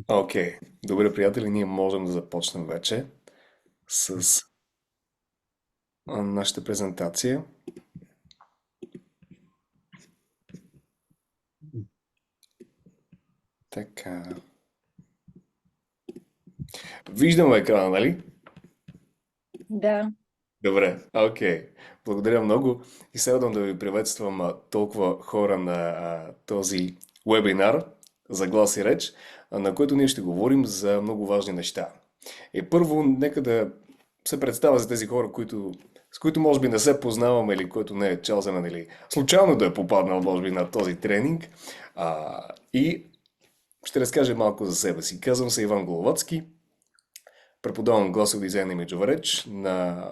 Окей, добре, приятели, ние можем да започнем вече с нашата презентация. Така, виждаме екрана, нали? Да, Добре, окей. Благодаря много и се радвам да ви приветствам толкова хора на този вебинар за глас и реч, на който ние ще говорим за много важни неща. И първо, нека да се представя за тези хора, с които може би не се познаваме или който не е чел за мен или случайно да е попаднал може би на този тренинг. И ще разкажа малко за себе си. Казвам се Иван Головацки, преподавам гласов дизайн и имиджова реч на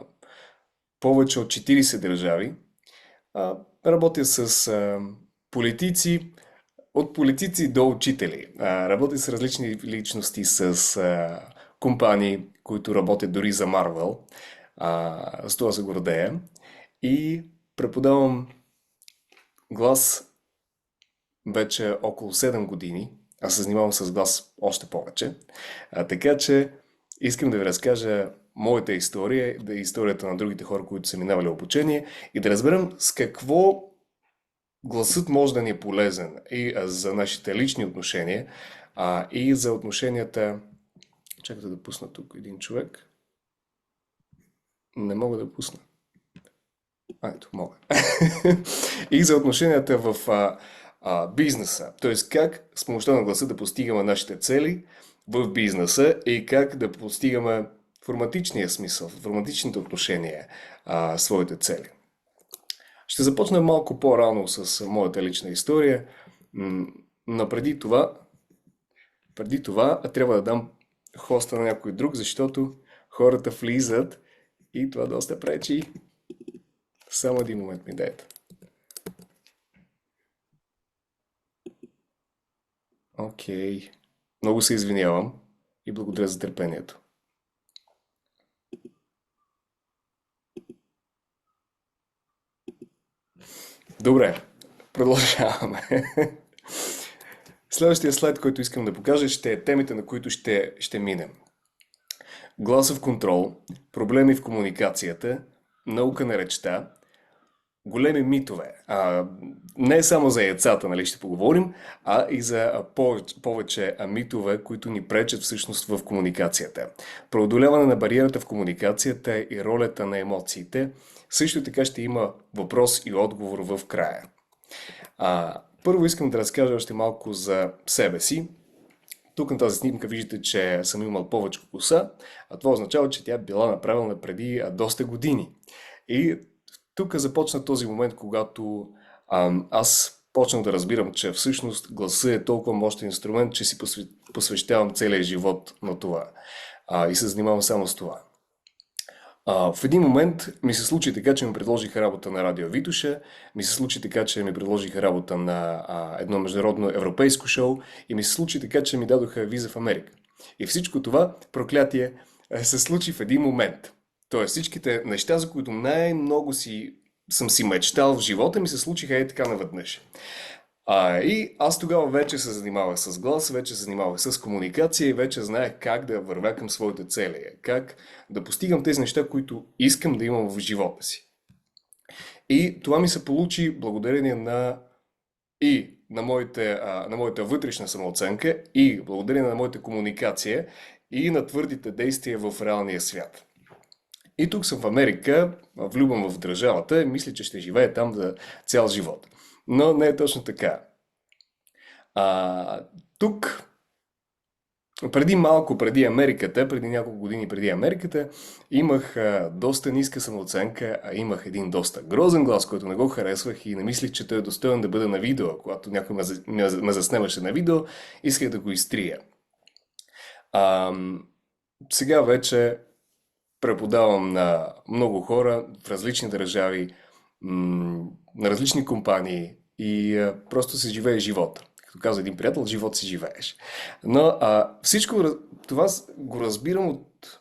повече от 40 държави. Работя с политици, от политици до учители. Работя с различни личности, с компании, които работят дори за Марвел. С това се гордея. И преподавам глас вече около 7 години. Аз се занимавам с глас още повече. Така че искам да ви разкажа моята история, да историята на другите хора, които са минавали обучение и да разберем с какво гласът може да ни е полезен и за нашите лични отношения, и за отношенията. Чакайте да пусна тук един човек. Не мога да пусна. Ето, мога. И за отношенията в бизнеса. Т.е. как с помощта на гласа да постигаме нашите цели в бизнеса и как да постигаме форматичния смисъл, форматичните отношения, своите цели. Ще започна малко по-рано с моята лична история, но преди това трябва да дам хоста на някой друг, защото хората влизат и това доста пречи. Само един момент ми дайте. Окей. Много се извинявам и благодаря за търпението. Добре, продължаваме. Следващия слайд, който искам да покажа, ще е темите, на които ще минем. Гласов контрол, проблеми в комуникацията, наука на речта, големи митове. Не само за яйцата, нали, ще поговорим, а и за повече митове, които ни пречат всъщност в комуникацията. Преодоляване на бариерата в комуникацията и ролята на емоциите. Също така ще има въпрос и отговор в края. Първо искам да разкажа още малко за себе си. Тук на тази снимка виждате, че съм имал повече коса, а това означава, че тя е била направена преди доста години. И тук започна този момент, когато аз почнах да разбирам, че всъщност гласа е толкова мощен инструмент, че си посвещавам целия живот на това. И се занимавам само с това. В един момент ми се случи така, че ми предложиха работа на Радио Витуша, ми се случи така, че ми предложиха работа на едно международно европейско шоу и ми се случи така, че ми дадоха виза в Америка. И всичко това проклятие се случи в един момент. Тоест всичките неща, за които най-много съм си мечтал в живота, ми се случиха и така наведнъж. И аз тогава вече се занимавах с глас, вече се занимавах с комуникация и вече знаех как да вървя към своите цели, как да постигам тези неща, които искам да имам в живота си. И това ми се получи благодарение на моята вътрешна самооценка и благодарение на моята комуникация и на твърдите действия в реалния свят. И тук съм в Америка, влюбен в държавата и мисля, че ще живея там за цял живот. Но не е точно така. А, Тук, преди Америката, преди няколко години преди Америката, имах доста ниска самооценка, а имах един доста грозен глас, който не го харесвах и не мислих, че той е достоен да бъде на видео. Когато някой ме заснемаше на видео, исках да го изтрия. А, Сега вече преподавам на много хора в различни държави, на различни компании и просто се живее живота. Като каза един приятел, живот си живееш. Но всичко това го разбирам от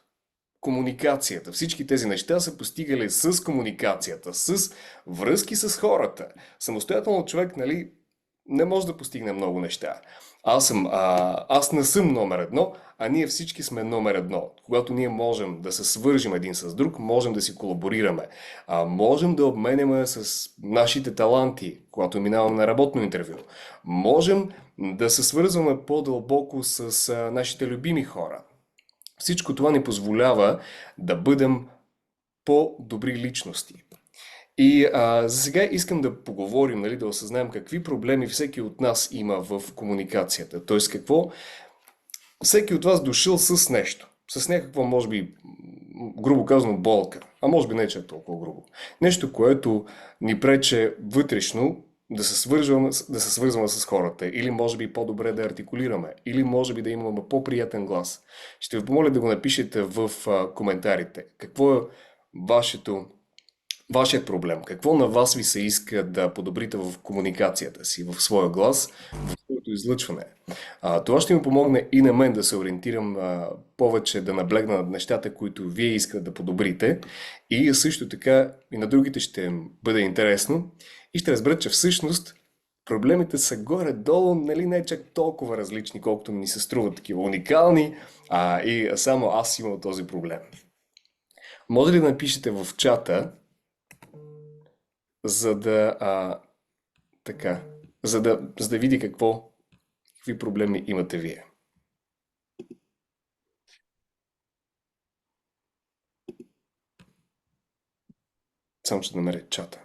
комуникацията. Всички тези неща са постигали с комуникацията, с връзки с хората. Самостоятелно човек, нали, не може да постигне много неща. Аз не съм номер едно, а ние всички сме номер едно. Когато ние можем да се свържим един с друг, можем да си колаборираме. Можем да обменяме с нашите таланти, когато минаваме на работно интервю. Можем да се свързваме по-дълбоко с нашите любими хора. Всичко това ни позволява да бъдем по-добри личности. И за сега искам да поговорим, нали, да осъзнаем какви проблеми всеки от нас има в комуникацията. Тоест какво всеки от вас дошъл с нещо. С някаква, може би, грубо казано, болка. А може би не е чак толкова грубо. Нещо, което ни прече вътрешно да се свързваме с хората. Или може би по-добре да артикулираме. Или може би да имаме по-приятен глас. Ще ви помоля да го напишете в коментарите. Какво е вашият проблем? Какво на вас ви се иска да подобрите в комуникацията си, в своя глас, в своето излъчване? Това ще ми помогне и на мен да се ориентирам повече, да наблегна на нещата, които вие искате да подобрите. И също така и на другите ще им бъде интересно. И ще разберат, че всъщност проблемите са горе-долу, нали, не чак толкова различни, колкото ми се струват такива уникални, и само аз имам този проблем. Може ли да напишете в чата, за да, така, за да види какви проблеми имате вие. Само ще намеря чата.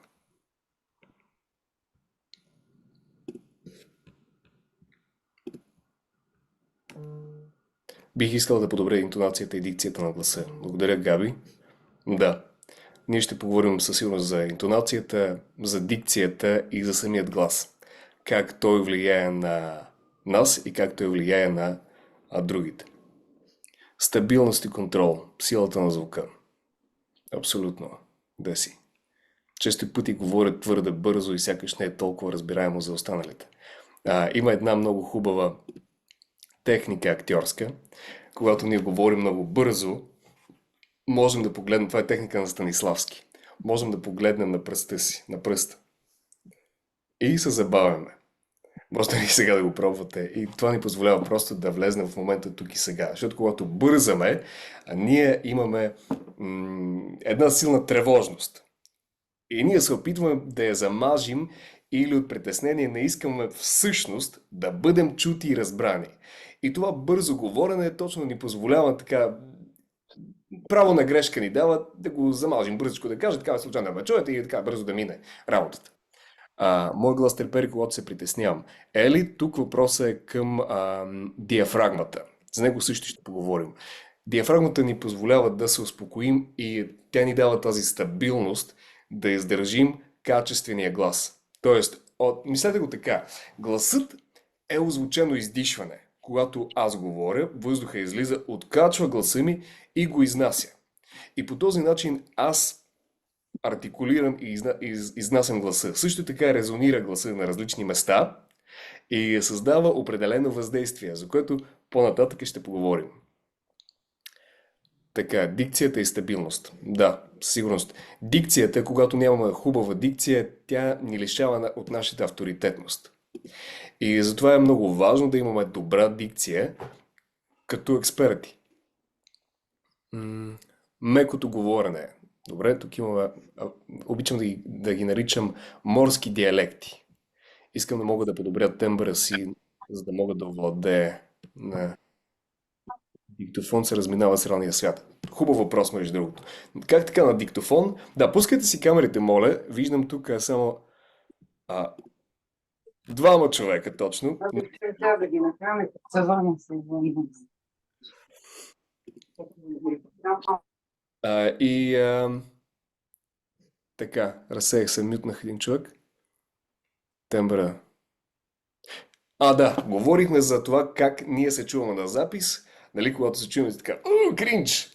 Бих искал да подобря интонацията и дикцията на гласа. Благодаря, Габи. Да, ние ще поговорим със сигурност за интонацията, за дикцията и за самият глас. Как той влияе на нас и как той влияе на другите. Стабилност и контрол. Силата на звука. Абсолютно. Деси. Често пъти говорят твърде бързо и сякаш не е толкова разбираемо за останалите. Има една много хубава техника актьорска. Когато ние говорим много бързо, можем да погледнем, това е техника на Станиславски. Можем да погледнем на пръста си, на пръста. И се забавяме. Можете ли сега да го пробвате? И това ни позволява просто да влезнем в момента тук и сега. Защото когато бързаме, ние имаме една силна тревожност. И ние се опитваме да я замажим или от притеснение не искаме всъщност да бъдем чути и разбрани. И това бързо говорене точно ни позволява така, право на грешка ни дава да го замажим бързичко, да кажа, така случайно да ме чуете и така бързо да мине работата. Мой глас трепери, когато се притеснявам. Ели, тук въпросът е към диафрагмата. За него също ще поговорим. Диафрагмата ни позволява да се успокоим и тя ни дава тази стабилност да издържим качествения глас. Тоест, мислете го така, гласът е озвучено издишване. Когато аз говоря, въздуха излиза, откачва гласа ми и го изнася. И по този начин аз артикулирам и изнасям гласа. Също така резонира гласа на различни места и създава определено въздействие, за което по-нататък ще поговорим. Така, дикцията и стабилност. Да, със сигурност. Дикцията, когато нямаме хубава дикция, тя ни лишава от нашата авторитетност. И затова е много важно да имаме добра дикция като експерти. Мекото говорене. Добре, тук имаме... Обичам да ги наричам морски диалекти. Искам да мога да подобря тембъра си, за да мога да овладея на диктофон се разминава с реалния свят. Хубав въпрос, между другото. Как така на диктофон? Да, пускайте си камерите, моля. Виждам тук само двама човека точно. Трябва да ги направим, съвърна се. Така, разсеях се, мютнах един човек. Тембъра. Да, говорихме за това как ние се чуваме на запис, нали, когато се чуваме така, кринч!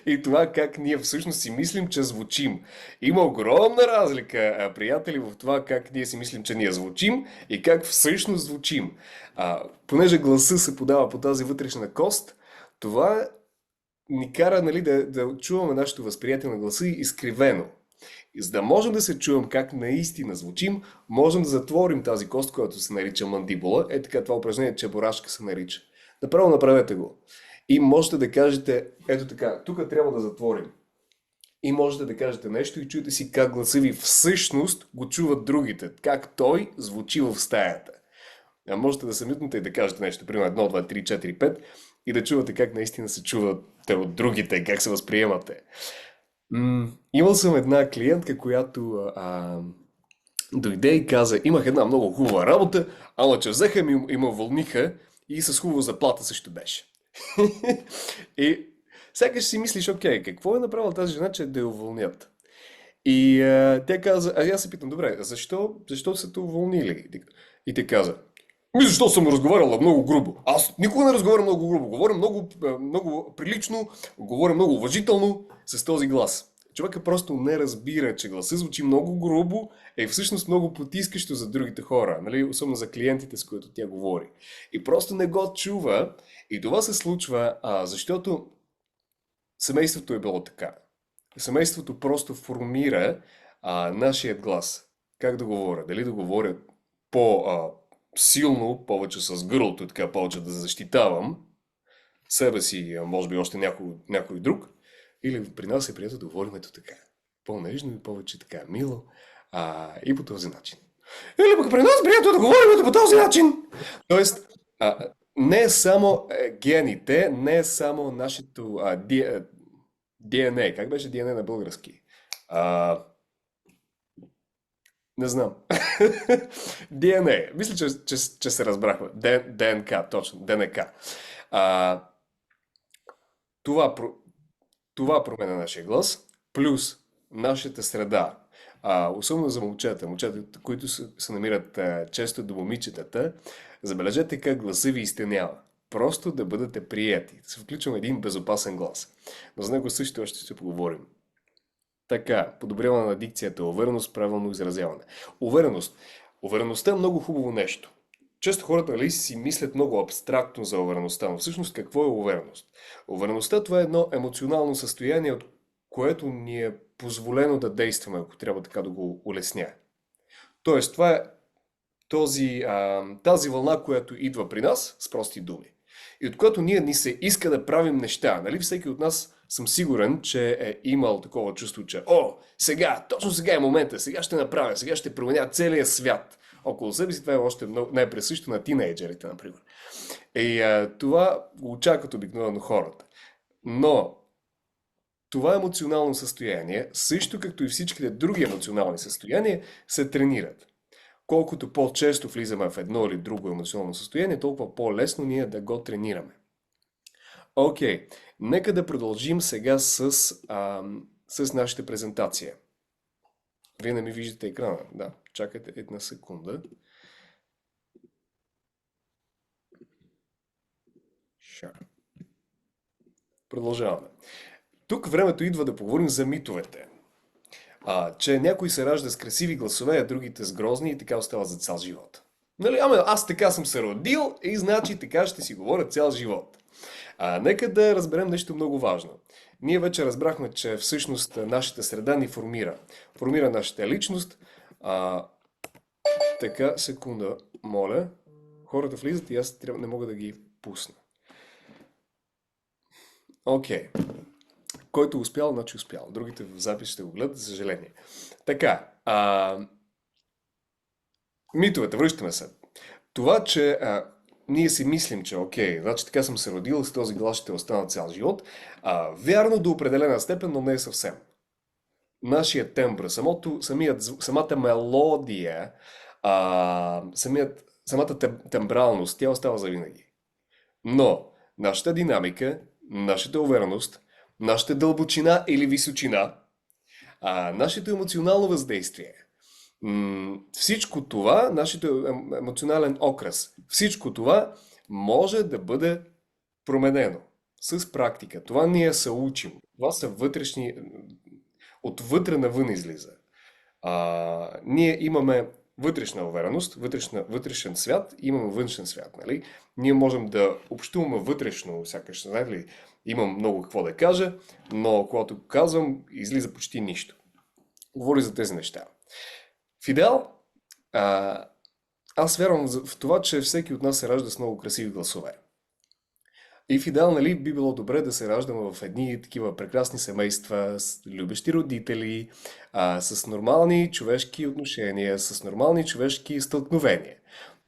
И това как ние всъщност си мислим, че звучим. Има огромна разлика, приятели, в това как ние си мислим, че ние звучим и как всъщност звучим. Понеже гласа се подава по тази вътрешна кост, това ни кара, нали, да чуваме нашето възприятие на гласа изкривено. И за да можем да се чуем как наистина звучим, можем да затворим тази кост, която се нарича мандибула. Е така, това упражнение чебурашка се нарича. Направо направете го. И можете да кажете, ето така, тук трябва да затворим. И можете да кажете нещо и чуете си как гласа ви всъщност го чуват другите. Как той звучи в стаята. А можете да се мютнете и да кажете нещо, примерно 1, 2, 3, 4, 5 и да чувате как наистина се чувате от другите, как се възприемате. Имал съм една клиентка, която дойде и каза, имах една много хубава работа, ама че взеха ми и ме уволниха и с хубава заплата също беше. И сякаш си мислиш, окей, какво е направила тази жена, че да я уволнят? И тя каза, аз се питам, добре, защо са те уволнили? И те каза, защо съм разговаряла много грубо? Аз никога не разговарям много грубо, говоря много прилично, говоря много уважително с този глас. Човекът просто не разбира, че гласа звучи много грубо, е всъщност много потискащо за другите хора, нали? Особено за клиентите, с които тя говори. И просто не го чува. И това се случва, защото семейството е било така. Семейството просто формира нашият глас. Как да говоря? Дали да говоря по-силно, повече с гърлото, така повече да защитавам себе си, може би още някой друг, или при нас е приятел да говорим ето така. По-нежно и повече така мило. И по този начин. Или пък при нас приятел да говорим ето по този начин. Тоест, не е само гените, не е само нашето DNA. Как беше DNA на български? Не знам. DNA. Мисля, че се разбрахме. ДНК, точно. ДНК. Това променя нашия глас, плюс нашата среда. Особено за момчета, които се намират често до момичетата, забележете как гласа ви изтенява. Просто да бъдете приети. Да се включвам един безопасен глас. Но за него също още ще поговорим. Така, подобряване на дикцията, увереност, правилно изразяване. Увереността е много хубаво нещо. Често хората, нали, си мислят много абстрактно за увереността, но всъщност какво е увереност? Увереността това е едно емоционално състояние, от което ни е позволено да действаме, ако трябва така да го улесня. Тоест, това е тази вълна, която идва при нас, с прости думи. И от което ние ни се иска да правим неща. Нали? Всеки от нас съм сигурен, че е имал такова чувство, че точно сега е момента, сега ще направя, сега ще променя целия свят. Около себе си това е още най-пресъщо на тинейджерите, например. И това го очакват обикновено хората. Но това емоционално състояние, също както и всичките други емоционални състояния, се тренират. Колкото по-често влизаме в едно или друго емоционално състояние, толкова по-лесно ние да го тренираме. Окей, нека да продължим сега с нашата презентация. Вие не ми виждате екрана. Да, чакайте една секунда. Продължаваме. Тук времето идва да поговорим за митовете. Че някой се ражда с красиви гласове, а другите с грозни и така остава за цял живот. Нали, аз така съм се родил и значи така ще си говоря цял живот. Нека да разберем нещо много важно. Ние вече разбрахме, че всъщност нашата среда ни формира. Формира нашата личност. Така, секунда, моля. Хората влизат и аз не мога да ги пусна. Окей. Който успял, значи успял. Другите в запис ще го гледат, за съжаление. Така, митовете, връщаме се. Това, че ние си мислим, че окей, значи така съм се родил, с този глас ще остана цял живот, вярно до определена степен, но не е съвсем. Нашия тембър, самата мелодия, самата тембралност, тя остава завинаги. Но нашата динамика, нашата увереност, нашата дълбочина или височина, нашето емоционално въздействие, всичко това, нашето емоционален окрас, всичко това може да бъде променено с практика. Това ние се учим. Това са вътрешни, отвътре навън излиза. Ние имаме вътрешна увереност, вътрешен свят, имаме външен свят. Нали? Ние можем да общуваме вътрешно, сякаш, знаете ли, имам много какво да кажа, но когато казвам, излиза почти нищо. Говори за тези неща. В идеал, а, аз вярвам в това, че всеки от нас се ражда с много красиви гласове. И в идеал, нали, би било добре да се раждаме в едни такива прекрасни семейства, с любещи родители, с нормални човешки отношения, с нормални човешки стълкновения.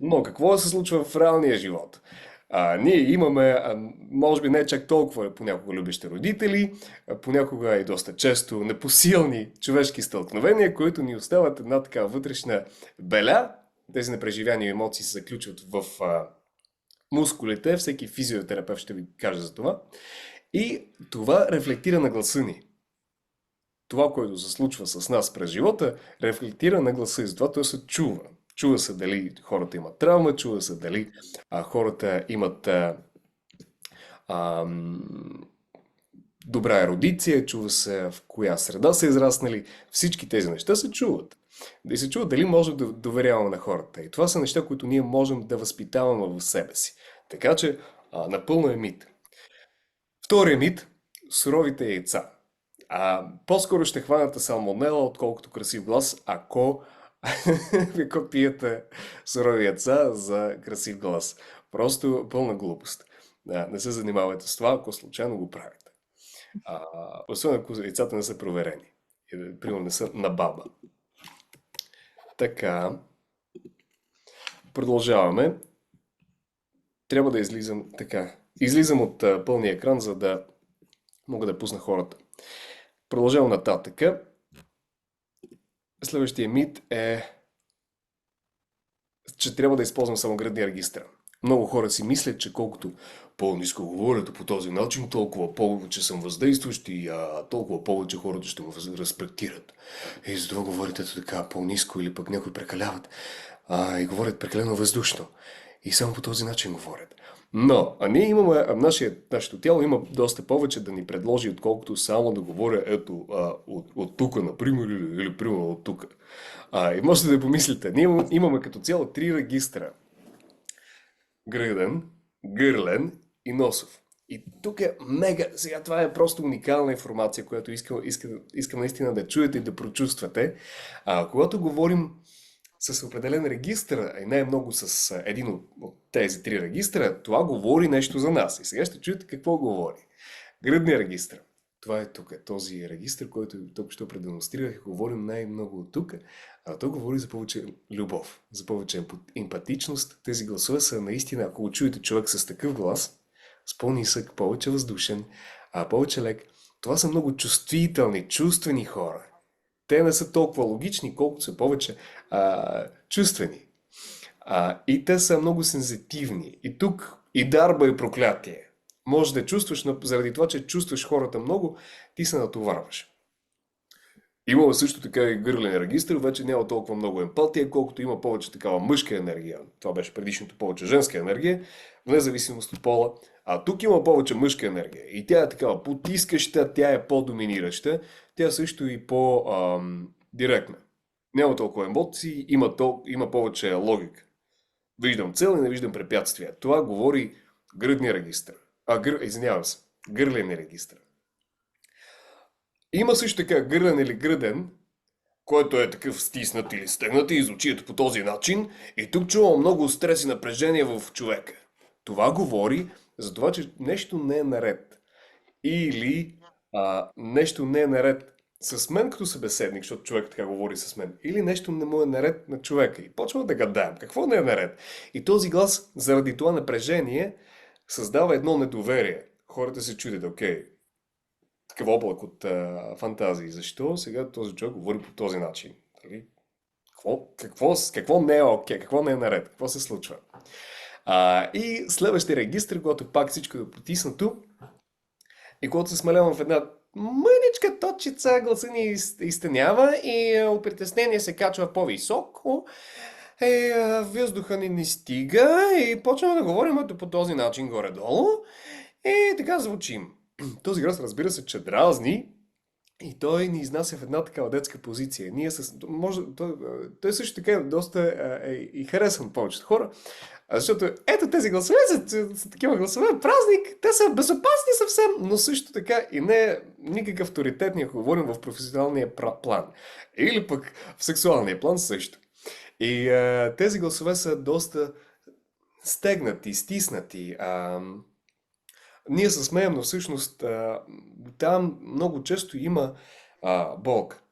Но какво се случва в реалния живот? Ние имаме, може би не чак толкова понякога любещи родители, понякога и доста често непосилни човешки стълкновения, които ни остават една така вътрешна беля. Тези непреживяни емоции се заключват в мускулите, всеки физиотерапевт ще ви каже за това. И това рефлектира на гласа ни. Това, което се случва с нас през живота, рефлектира на гласа и затова той се чува. Чува се дали хората имат травма, чува се дали хората имат добра ерудиция, чува се в коя среда са израснали. Всички тези неща се чуват. И се чува дали можем да доверяваме на хората. И това са неща, които ние можем да възпитаваме в себе си. Така че напълно е мит. Втория мит – суровите яйца. По-скоро ще хванете салмонела, отколкото красив глас, ако пиете сурови яйца за красив глас. Просто пълна глупост. Не се занимавайте с това, ако случайно го правите. Особено ако яйцата не са проверени. Примерно не са на баба. Така. Продължаваме. Трябва да излизам така. Излизам от пълния екран, за да мога да пусна хората. Продължавам нататъка. Следващия мит е, че трябва да използвам самоградния регистър. Много хора си мислят, че колкото по-ниско говорят по този начин, толкова повече съм въздействащ и толкова повече хората ще ме респектират. И затова говорите така по-ниско или пък някои прекаляват и говорят прекалено въздушно. И само по този начин говорят. Но, ние имаме, нашето тяло има доста повече да ни предложи, отколкото само да говоря ето от тук, например, или примерно от тук. И можете да помислите, ние имаме като цяло 3 регистра. Гръден, гърлен и носов. И тук е мега, сега това е просто уникална информация, която искам наистина да чуете и да прочувствате. Когато говорим с определен регистър, и най-много с един от тези 3 регистра, това говори нещо за нас. И сега ще чуете какво говори. Гръдния регистър. Това е тук, този регистър, който тук ще продемонстрирах, говорим най-много от тук. Той говори за повече любов, за повече емпатичност. Тези гласове са наистина, ако го чуете човек с такъв глас, с по-нисък, повече въздушен, повече лек, това са много чувствителни, чувствени хора. Те не са толкова логични, колкото са повече чувствени. И те са много сензитивни. И тук и дарба и проклятие. Може да чувстваш, но заради това, че чувстваш хората много, ти се натоварваш. Имаме също така и гърлен регистър, вече няма толкова много емпатия, колкото има повече такава мъжка енергия. Това беше предишното повече женска енергия, в независимост от пола. Тук има повече мъжка енергия. И тя е такава потискаща, тя е по-доминираща, тя също и по-директна. Няма толкова емоции, има повече логика. Виждам цел и не виждам препятствия. Това говори гръдния регистър. Извинявам се, гърления регистър. Има също така гърлен или гръден, който е такъв стиснат или стегнат и изучият по този начин. И тук чувам много стрес и напрежение в човека. Това говори за това, че нещо не е наред. Или нещо не е наред с мен като събеседник, защото човек така говори с мен. Или нещо не му е наред на човека. И почвам да гадаем. Какво не е наред? И този глас, заради това напрежение, създава едно недоверие. Хората се чудят, окей, такъв облак от фантазии. Защо сега този човек говори по този начин? Какво не е окей? Какво не е наред? Какво се случва? И следващия регистр, когато пак всичко е потиснато и когато се смалявам в една мъничка точица, гласа ни изтънява и от притеснение се качва по-високо. Въздуха ни не стига и почваме да говорим по този начин горе-долу. И така звучим. Този глас, разбира се, че дразни и той ни изнася в една такава детска позиция. Той също така доста и харесан повечето хора. Защото ето тези гласове са такива гласове, празник, те са безопасни съвсем, но също така и не никакъв авторитетни, ако говорим в професионалния план. Или пък в сексуалния план също. И тези гласове са доста стегнати, стиснати. Ние се смеем, но всъщност там много често има болка.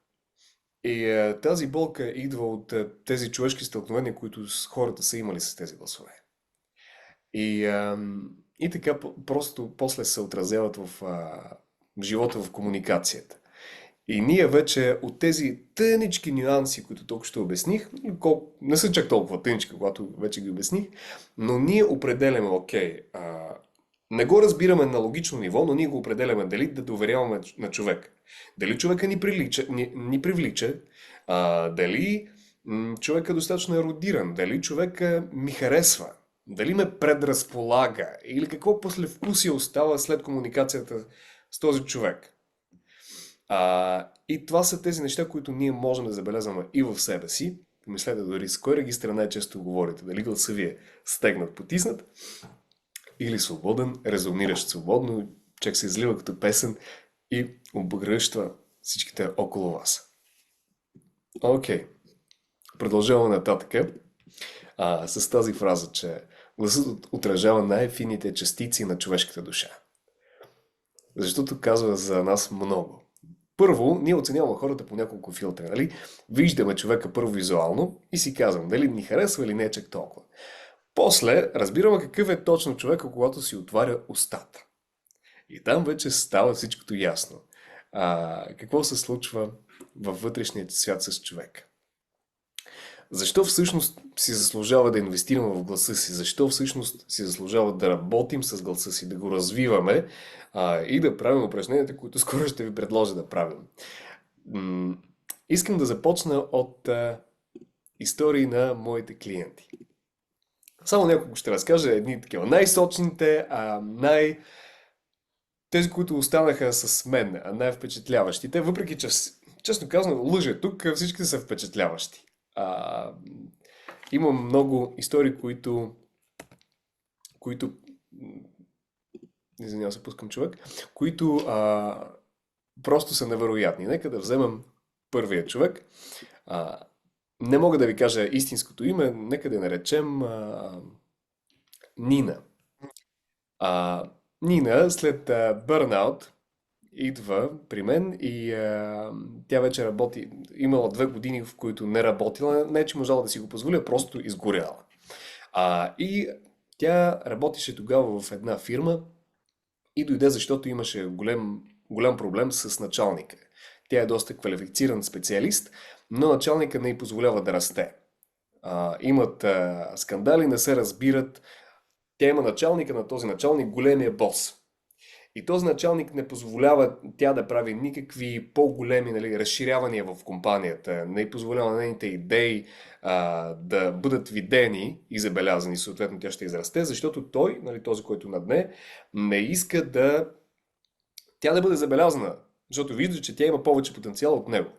И тази болка идва от тези човешки стълкновения, които хората са имали с тези гласове. И така просто после се отразяват в живота, в комуникацията. И ние вече от тези тънички нюанси, които толкова ще обясних, не са чак толкова тънички, когато вече ги обясних, но ние определяме, окей, не го разбираме на логично ниво, но ние го определяме дали да доверяваме на човек. Дали човека ни привлича, дали човека е достатъчно ерудиран, дали човека ми харесва, дали ме предразполага или какво послевкусие остава след комуникацията с този човек. И това са тези неща, които ние можем да забелязваме и в себе си. Помислете дори с кой регистър най-често говорите. Дали гласа ви е стегнат, потиснат или свободен, резониращ свободно, човек се излива като песен и обгръща всичките около вас. Окей. Продължаваме нататък с тази фраза, че гласът отражава най-фините частици на човешката душа. Защото казва за нас много. Първо, ние оценяваме хората по няколко филтра, нали? Виждаме човека първо визуално и си казвам дали ни харесва или не е чак толкова. После разбираме какъв е точно човека, когато си отваря устата. И там вече става всичкото ясно. Какво се случва във вътрешния свят с човека. Защо всъщност си заслужава да инвестираме в гласа си? Защо всъщност си заслужава да работим с гласа си, да го развиваме и да правим упражненията, които скоро ще ви предложа да правим? Искам да започна от истории на моите клиенти. Само няколко ще разкажа, едни такива най-сочните, тези, които останаха с мен, най-впечатляващите, въпреки че, честно казано, лъжа тук, всички са впечатляващи. Имам много истории, които извинявам се, пускам човек, които просто са невероятни. Нека да вземем първия човек. Не мога да ви кажа истинското име, нека да наречем Нина. Нина след бърнаут идва при мен и тя вече работи, имала 2 години, в които не работила, не че можела да си го позволя, просто изгоряла. И тя работеше тогава в една фирма и дойде, защото имаше голям проблем с началника. Тя е доста квалифициран специалист, но началника не й позволява да расте. Имат скандали, не се разбират. Тя има началника, на този началник големия бос. И този началник не позволява тя да прави никакви по-големи разширявания в компанията, не й позволява на нейните идеи да бъдат видени и забелязани, съответно тя ще израсте, защото той, този, който над нея, не иска тя да бъде забелязана, защото вижда, че тя има повече потенциал от него.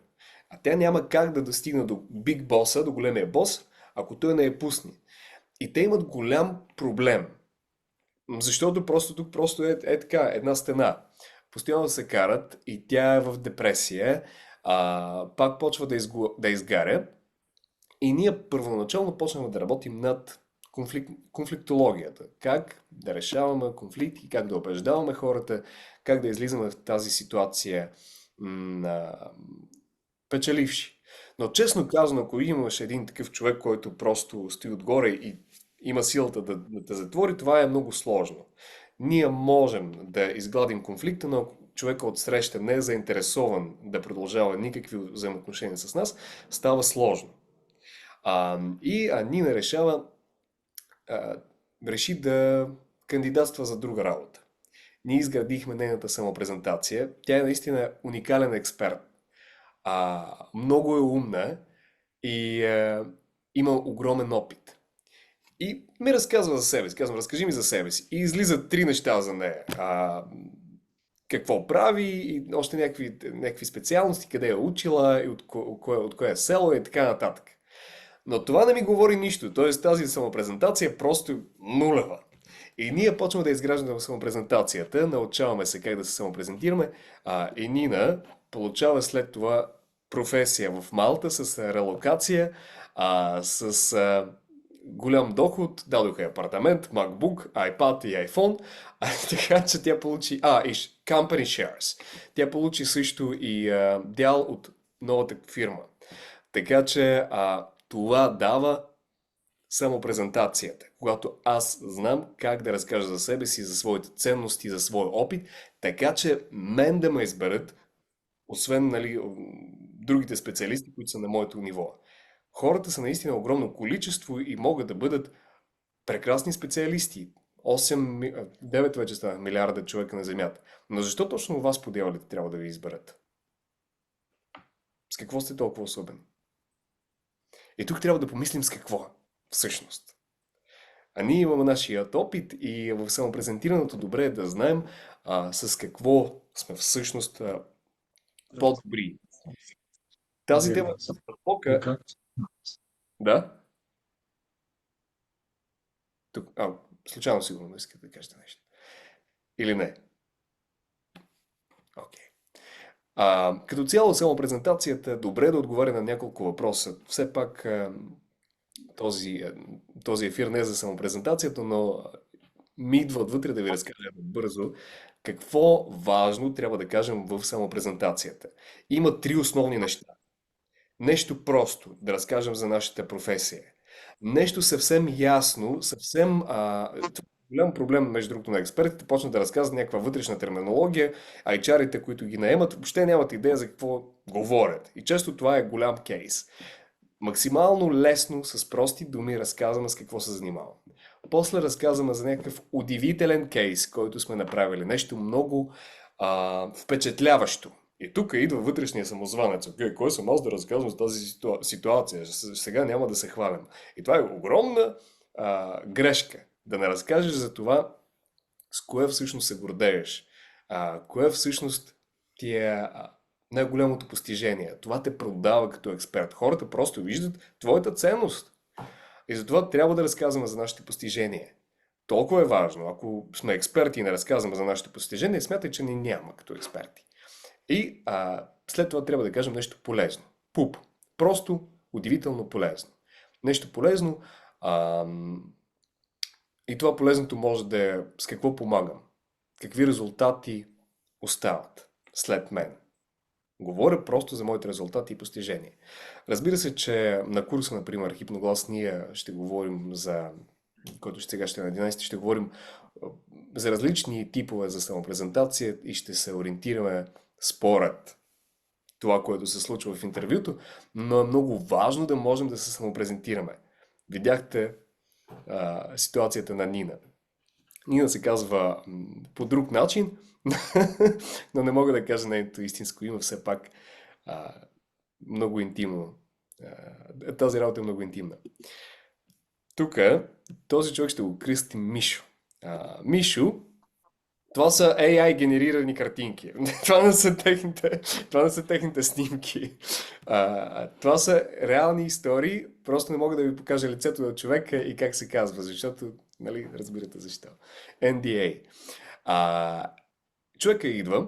А тя няма как да достигне до биг боса, до големия бос, ако той не я пусне. И те имат голям проблем. Защото тук просто е така, една стена. Постоянно се карат и тя е в депресия, пак почва да изгаря. И ние първоначално почнахме да работим над конфликтологията. Как да решаваме конфликти, как да убеждаваме хората, как да излизаме в тази ситуация печеливши. Но честно казано, ако имаш един такъв човек, който просто стои отгоре и има силата да затвори, това е много сложно. Ние можем да изгладим конфликта, но ако човека отсреща не е заинтересован да продължава никакви взаимоотношения с нас, става сложно. Нина реши да кандидатства за друга работа. Ние изградихме нейната самопрезентация. Тя е наистина уникален експерт. Много е умна и има огромен опит. И ми разказва за себе си. Казвам, разкажи ми за себе си. И излизат 3 неща за нея. Какво прави, и още някакви специалности, къде е учила, и от кое е село и така нататък. Но това не ми говори нищо. Т.е. тази самопрезентация е просто нулева. И ние почваме да изграждаме самопрезентацията, научаваме се как да се самопрезентираме, и Нина получава след това професия в Малта с релокация, с голям доход, дадоха й апартамент, MacBook, iPad и iPhone, така че тя получи, и Company Shares. Тя получи също и дял от новата фирма. Така че това дава самопрезентацията, когато аз знам как да разкажа за себе си, за своите ценности, за своя опит, така че мен да ме изберат, освен нали, другите специалисти, които са на моето ниво. Хората са наистина огромно количество и могат да бъдат прекрасни специалисти. 9 вече стана милиарда човека на Земята. Но защо точно вас по дяволите трябва да ви изберат? С какво сте толкова особени? И тук трябва да помислим с какво всъщност. А ние имаме нашият опит и в самопрезентирането добре е да знаем с какво сме всъщност по-добри. Тази тема е посока. Да? Тук, случайно сигурно искате да кажете нещо. Или не? Окей. Като цяло самопрезентацията е добре да отговаря на няколко въпроса. Все пак този ефир не е за самопрезентацията, но ми идва отвътре да ви разкажа бързо какво важно трябва да кажем в самопрезентацията. Има три основни неща. Нещо просто да разкажем за нашата професия. Нещо съвсем ясно, съвсем голям проблем, между другото, на експертите, почнат да разказват някаква вътрешна терминология, а HR-ите, които ги наемат, въобще нямат идея за какво говорят. И често това е голям кейс. Максимално лесно, с прости думи разказваме с какво се занимаваме. После разказваме за някакъв удивителен кейс, който сме направили. Нещо много впечатляващо. И тук идва вътрешния самозванец. Окей, кой съм аз да разказвам за тази ситуация? Сега няма да се хвалям. И това е огромна грешка. Да не разкажеш за това с кое всъщност се гордееш. Кое всъщност ти е най-голямото постижение. Това те продава като експерт. Хората просто виждат твоята ценност. И затова трябва да разказваме за нашите постижения. Толкова е важно. Ако сме експерти и не разказваме за нашите постижения, смятай, че ни няма като експерти. И след това трябва да кажем нещо полезно. Пуп. Просто удивително полезно. Нещо полезно. И това полезното може да е с какво помагам. Какви резултати остават след мен. Говоря просто за моите резултати и постижения. Разбира се, че на курса, например, Хипноглас, ние ще говорим за, който сега ще е на 11, ще говорим за различни типове за самопрезентация и ще се ориентираме според това, което се случва в интервюто, но е много важно да можем да се самопрезентираме. Видяхте ситуацията на Нина. Нина се казва по друг начин, но не мога да кажа нейното истинско име, все пак много интимно. Тази работа е много интимна. Тук този човек ще го кръстим Мишо. Мишо, това са AI генерирани картинки. Това не са техните снимки. Това са реални истории. Просто не мога да ви покажа лицето на човека и как се казва, защото, нали, разбирате защо. NDA. Човека идва,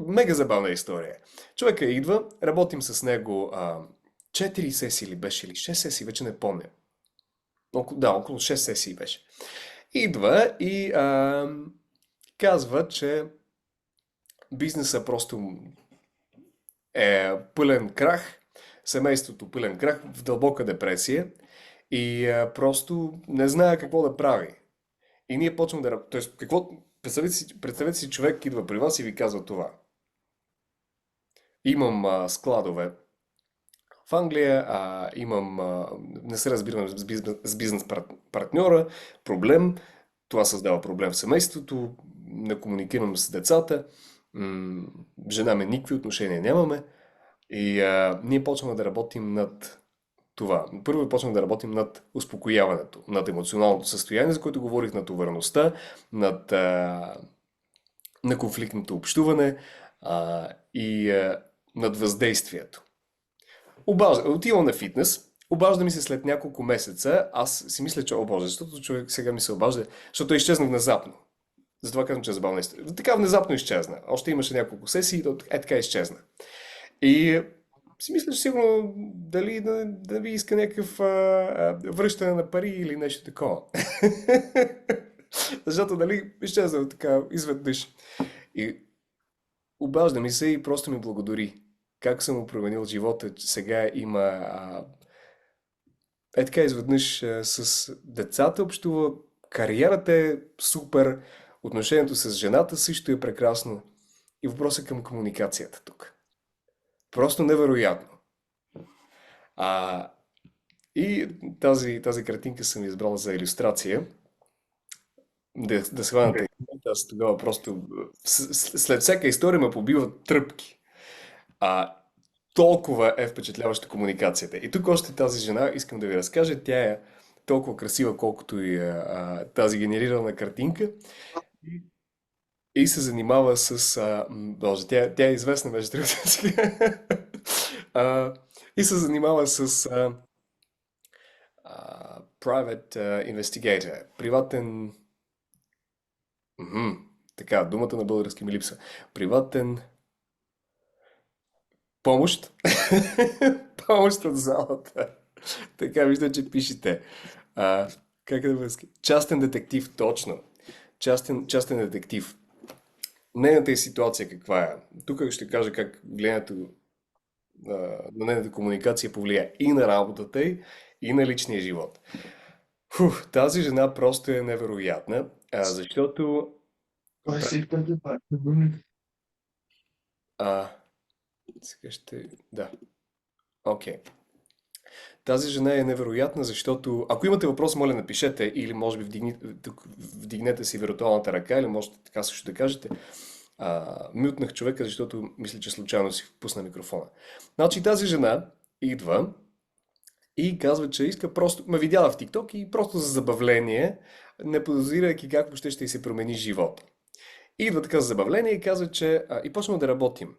мега забавна история. Човека идва, работим с него 4 сесии ли беше, или 6 сесии, вече не помня. Около 6 сесии беше. Идва и казва, че бизнесът просто е пълен крах, семейството пълен крах, в дълбока депресия и просто не знае какво да прави. И ние почваме да... Тоест, представете си, човек идва при вас и ви казва това. Имам складове в Англия, не се разбирам с бизнес партньора, проблем, това създава проблем в семейството, не комуникирам с децата, жена ми никакви отношения нямаме и ние почваме да работим над това. Първо почваме да работим над успокояването, над емоционалното състояние, за което говорих, над увереността, на конфликтното общуване и над въздействието. Отивам на фитнес, Обажда ми се след няколко месеца. Аз си мисля, че, о боже, защото човек сега ми се обажда, защото изчезна внезапно. Затова казвам, че е забавна история. Така внезапно изчезна. Още имаше няколко сесии, така изчезна. И си мисля, че сигурно дали да ви иска някакъв връщане на пари или нещо такова. Защото дали изчезна така изведнъж. И обажда ми се и просто ми благодари. Как съм му променил живота, че сега има така изведнъж с децата общува, кариерата е супер, отношението с жената също е прекрасно. И въпросът към комуникацията тук. Просто невероятно. А, и тази картинка съм избрал за илюстрация. Да схванете. Аз тогава просто след всяка история ме побиват тръпки. А, толкова е впечатляваща комуникацията. И тук още тази жена, искам да ви разкажа, тя е толкова красива, колкото и тази генерирана картинка. И се занимава с... Боже, тя е известна между другото. И се занимава с private investigator, приватен... така, думата на български ми липсва. Приватен... Помощ. Помощ от залата. Така, виждам, че пишете. Как да бъде? Частен детектив, точно. Частен детектив. Нейната е ситуация каква е? Тук ще кажа как влиянието на нейната комуникация повлия и на работата й, и на личния живот. Тази жена просто е невероятна, защото... Сега ще... Да. Окей. Тази жена е невероятна, защото... Ако имате въпрос, моля напишете или може би вдигнете си виртуалната ръка или можете така също да кажете. Мютнах човека, защото мисля, че случайно си пусна микрофона. Значи тази жена идва и казва, че иска просто... Ме видяла в TikTok и просто за забавление, не подозирайки как въобще ще й се промени живота. Идва така за забавление и казва, че... И почваме да работим.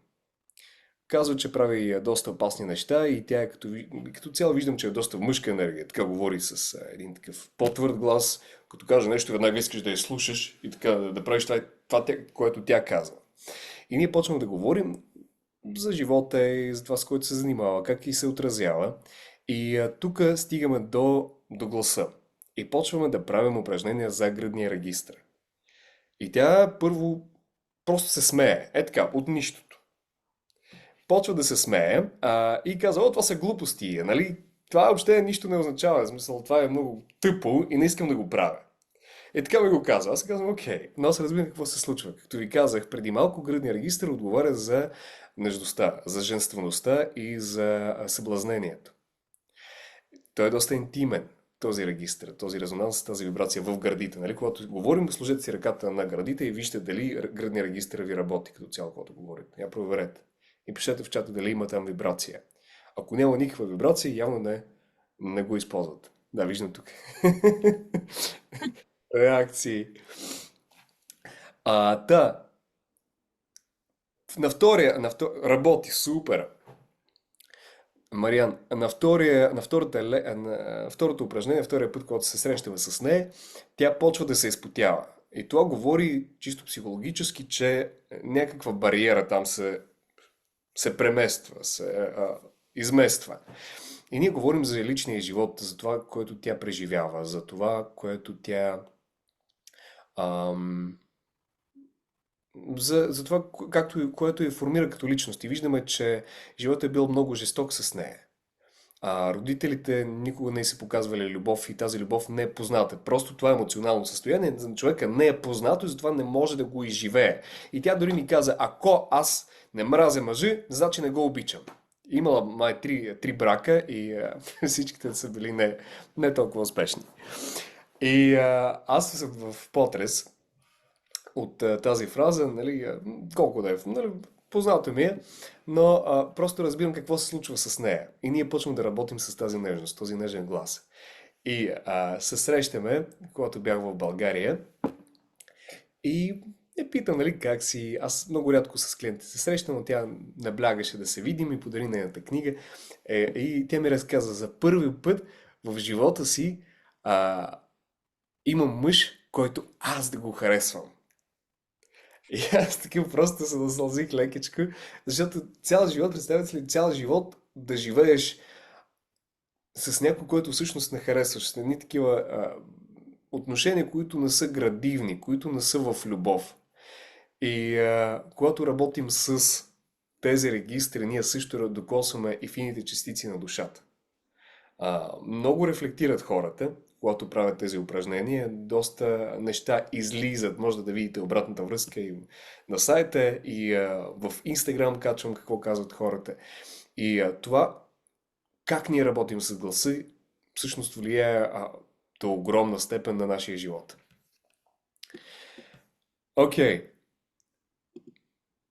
Казва, че прави доста опасни неща и тя е като цяло виждам, че е доста мъжка енергия. Така говори с един такъв по-твърд глас, като каже нещо, веднага искаш да я слушаш и така да правиш това, което тя казва. И ние почваме да говорим за живота и за това, с което се занимава, как и се отразява. И тук стигаме до гласа. И почваме да правим упражнения за гръдния регистър. И тя първо просто се смее. Е така, от нищото. Почва да се смее и казва, това са глупости, нали? Това въобще нищо не означава, в смисъл, това е много тъпо и не искам да го правя. И така ми го казва. Аз казвам, окей, но аз разбирам какво се случва. Както ви казах, преди малко гръдния регистър отговаря за нежността, за женствеността и за съблазнението. Той е доста интимен, този регистър, този резонанс, тази вибрация в гърдите. Нали? Когато говорим, сложете си ръката на гърдите и вижте дали гръдния регистър ви работи като цяло, когато говорите. Я проверете. И пишете в чата дали има там вибрация. Ако няма никаква вибрация, явно не го използват. Да, виждам тук. Реакции. На втория, работи супер. Мариан, на второто упражнение, втория път, когато се срещаме с нея, тя почва да се изпотява. И това говори чисто психологически, че някаква бариера там се премества, се измества. И ние говорим за личния живот, за това, което тя преживява, за това, което тя... за това, което я формира като личност. И виждаме, че животът е бил много жесток с нея. Родителите никога не са показвали любов и тази любов не е позната. Просто това емоционално състояние за човека не е познато и затова не може да го изживее. И тя дори ми каза, ако аз не мразя мъжи, значи не го обичам. Имала май три брака и всичките са били не толкова успешни. И аз съм в потрес от тази фраза, нали, колко да е, нали, познато ми е, но просто разбирам какво се случва с нея. И ние почваме да работим с тази нежност, този нежен глас. И се срещаме, когато бях в България. И я питам, нали, как си. Аз много рядко с клиентите се срещам, но тя наблягаше да се видим и подари нейната книга. И тя ми разказа за първи път в живота си а, имам мъж, който аз да го харесвам. И аз такива просто се насълзих лекичко, защото цял живот, представете ли, цял живот да живееш с някой, който всъщност не харесваш, с едни такива отношения, които не са градивни, които не са в любов. И когато работим с тези регистри, ние също докосваме и фините частици на душата. Много рефлектират хората, когато правят тези упражнения. Доста неща излизат. Може да видите обратната връзка и на сайта, и в Instagram качвам какво казват хората. И това, как ние работим с гласа, всъщност влияе до огромна степен на нашия живот. Окей.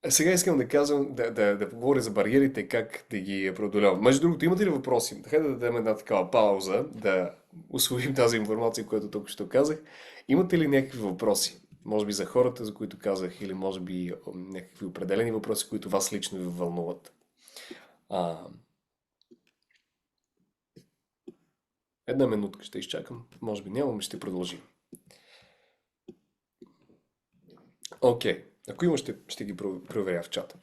Сега искам да казвам, да поговоря за бариерите, как да ги преодолявам. Между другото, имате ли въпроси? Така да дадем една такава пауза, да усвоим тази информация, която тук ще казах. Имате ли някакви въпроси? Може би за хората, за които казах, или може би някакви определени въпроси, които вас лично ви вълнуват. А, Една минутка ще изчакам. Може би нямаме, ще продължим. Окей. Ако има, ще ги проверя в чата.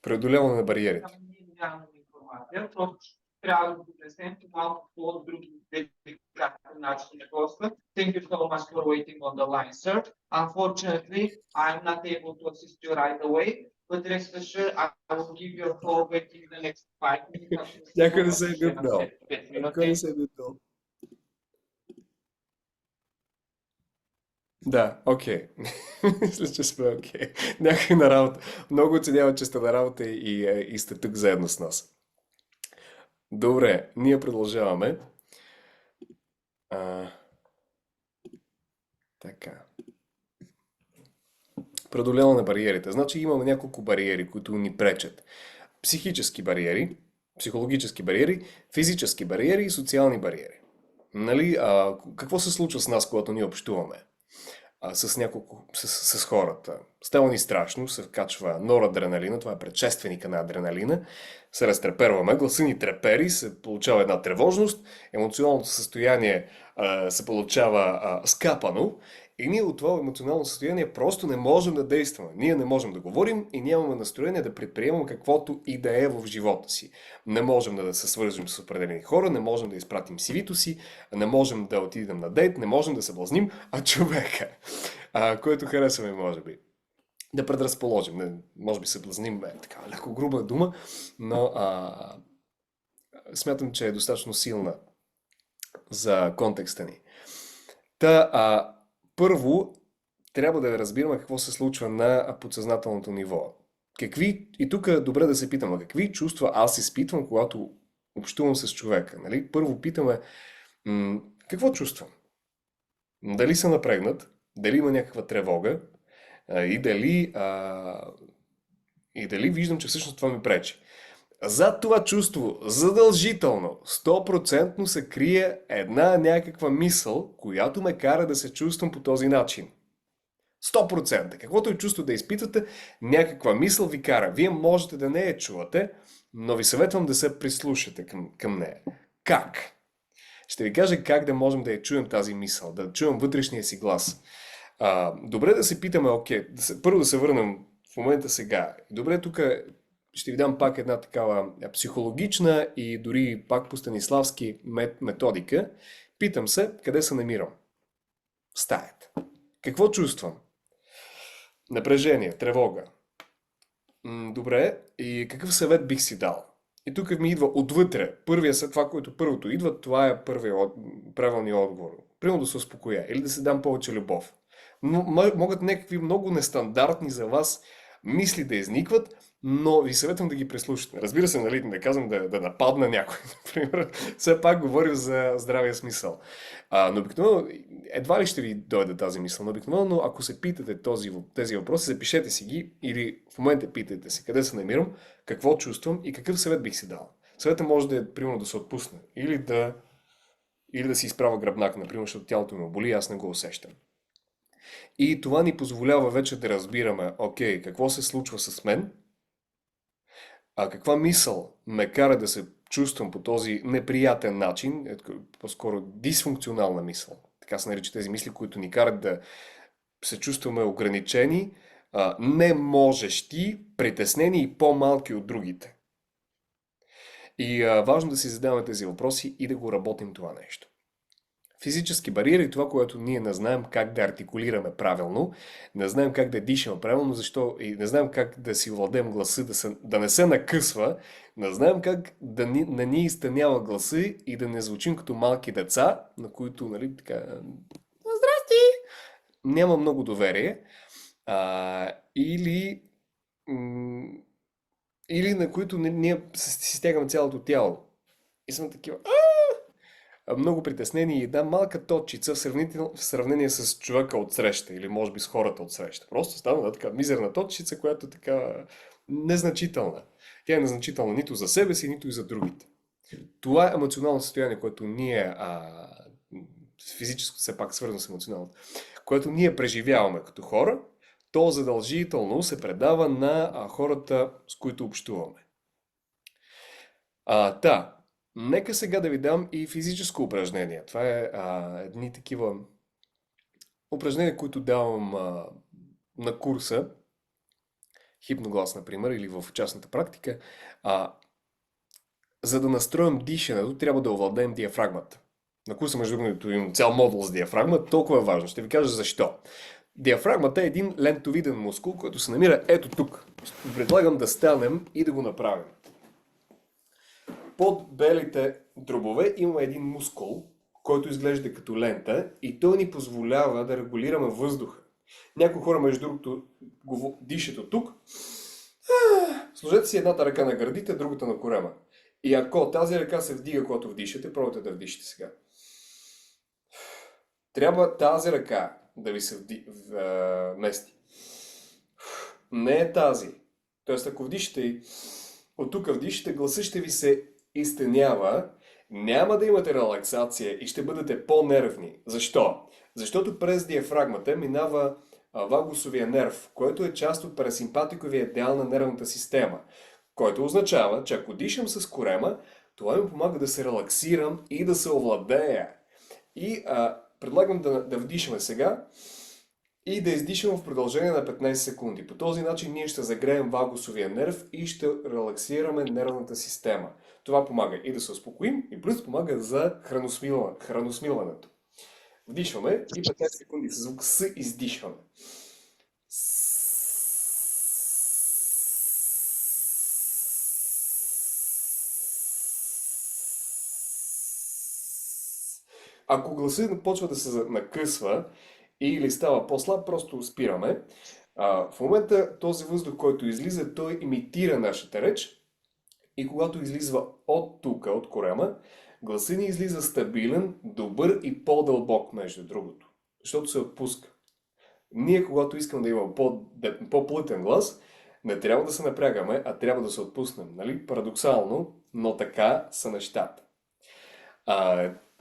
Преодоляване на бариерите. Нямам информация, просто трябва да го обясним малко по други деликатни начини на госта. Thank you so much for waiting on the line, sir. Unfortunately, I'm not able to assist you right away, but rest assured, I will give you a call back in the next 5 minutes. Някой не се е бютнал. Някой не се е бютнал. Да, окей. Мисля, че сме окей. Някой на работа. Много оценява, че сте на работа и сте тук заедно с нас. Добре, ние продължаваме. Така. Преодоляване на бариерите. Значи имаме няколко бариери, които ни пречат. Психически бариери, психологически бариери, физически бариери и социални бариери. Нали, какво се случва с нас, когато ние общуваме? С хората. Става ни страшно, се качва норадреналина, това е предшественика на адреналина, се разтреперваме, гласа ни трепери, се получава една тревожност, емоционалното състояние се получава скапано и ние от това емоционално състояние просто не можем да действаме. Ние не можем да говорим и нямаме настроение да предприемаме каквото и да е в живота си. Не можем да се свържем с определени хора, не можем да изпратим CV-то си, не можем да отидем на дейт, не можем да съблазним, човека, който харесваме, може би. Да предразположим. Може би съблазним е така леко груба дума, но смятам, че е достатъчно силна за контекста ни. Първо, трябва да разбираме какво се случва на подсъзнателното ниво. И тук е добре да се питаме, какви чувства аз изпитвам, когато общувам с човека. Нали? Първо питаме, какво чувствам? Дали съм напрегнат? Дали има някаква тревога? И дали виждам, че всъщност това ми пречи. Зад това чувство задължително, 100% се крие една някаква мисъл, която ме кара да се чувствам по този начин. 100%. Каквото е чувство да изпитвате, някаква мисъл ви кара. Вие можете да не я чувате, но ви съветвам да се прислушате към нея. Как? Ще ви кажа как да можем да я чуем тази мисъл, да чуем вътрешния си глас. Добре да се питаме, окей, първо да се върнем в момента сега. Добре, тук ще ви дам пак една такава психологична и дори пак по станиславски методика. Питам се, къде се намирам? В стаята. Какво чувствам? Напрежение, тревога. Добре, и какъв съвет бих си дал? И тук ми идва отвътре. Това, което първото идва, това е правилният отговор. Примерно да се успокоя или да се дам повече любов. Но могат някакви много нестандартни за вас мисли да изникват, но ви съветвам да ги преслушате. Разбира се, нали, не казвам да нападна някой, например. Все пак говорим за здравия смисъл. Но обикновено, едва ли ще ви дойде тази мисъл, но обикновено, ако се питате тези въпроси, запишете си ги или в момента питайте се къде се намирам, какво чувствам и какъв съвет бих си дал. Съветът може да е, примерно, да се отпусне или да си изправя гръбнак, например, защото тялото ме боли, аз не го усещам. И това ни позволява вече да разбираме, окей, какво се случва с мен, а каква мисъл ме кара да се чувствам по този неприятен начин, по-скоро дисфункционална мисъл. Така се наричат тези мисли, които ни карат да се чувстваме ограничени, не можещи, притеснени и по-малки от другите. И важно да си задаваме тези въпроси и да го работим това нещо. Физически бариери, това, което ние не знаем как да артикулираме правилно, не знаем как да дишаме правилно, защо и не знаем как да си владеем гласа, да не се накъсва, не знаем как да не ни изтънява гласа и да не звучим като малки деца, на които, нали, така, здрасти, няма много доверие, или на които ние си стягаме цялото тяло. И сме такива много притеснени и една малка точица в сравнение с човека от среща или може би с хората от среща. Просто става така мизерна точица, която е така незначителна. Тя е незначителна нито за себе си, нито и за другите. Това е емоционално състояние, което ние, физическо все пак свързано с емоционалното, което ние преживяваме като хора, то задължително се предава на хората, с които общуваме. Нека сега да ви дам и физическо упражнение. Това е едни такива упражнения, които давам на курса, хипноглас, например, или в частната практика. За да настроим дишането, трябва да овладеем диафрагмата. На курса, между другото, имам цял модул с диафрагма, толкова е важно. Ще ви кажа защо. Диафрагмата е един лентовиден мускул, който се намира ето тук. Предлагам да станем и да го направим. Под белите дробове има един мускул, който изглежда като лента и той ни позволява да регулираме въздуха. Някои хора, между другото, дишат от тук. Сложете си едната ръка на гърдите, другата на корема. И ако тази ръка се вдига, когато вдишате, пробвайте да вдишате сега. Трябва тази ръка да ви се вмести. Не е тази. Тоест, ако вдишате и от тук вдишате, гласът ще ви се изтенява, няма да имате релаксация и ще бъдете по-нервни. Защо? Защото през диафрагмата минава вагусовия нерв, който е част от парасимпатиковия дял на нервната система, който означава, че ако дишам с корема, това ми помага да се релаксирам и да се овладея. И предлагам да вдишаме сега и да издишаме в продължение на 15 секунди. По този начин ние ще загреем вагусовия нерв и ще релаксираме нервната система. Това помага и да се успокоим, и плюс помага за храносмилването. Вдишваме и 15 секунди със звук С издишваме. Ако гласът почва да се накъсва или става по-слаб, просто спираме. В момента този въздух, който излиза, той имитира нашата реч и когато излиза от тук, от корема, гласът ни излиза стабилен, добър и по-дълбок, между другото, защото се отпуска. Ние, когато искаме да имаме по-плътен глас, не трябва да се напрягаме, а трябва да се отпуснем. Нали? Парадоксално, но така са нещата.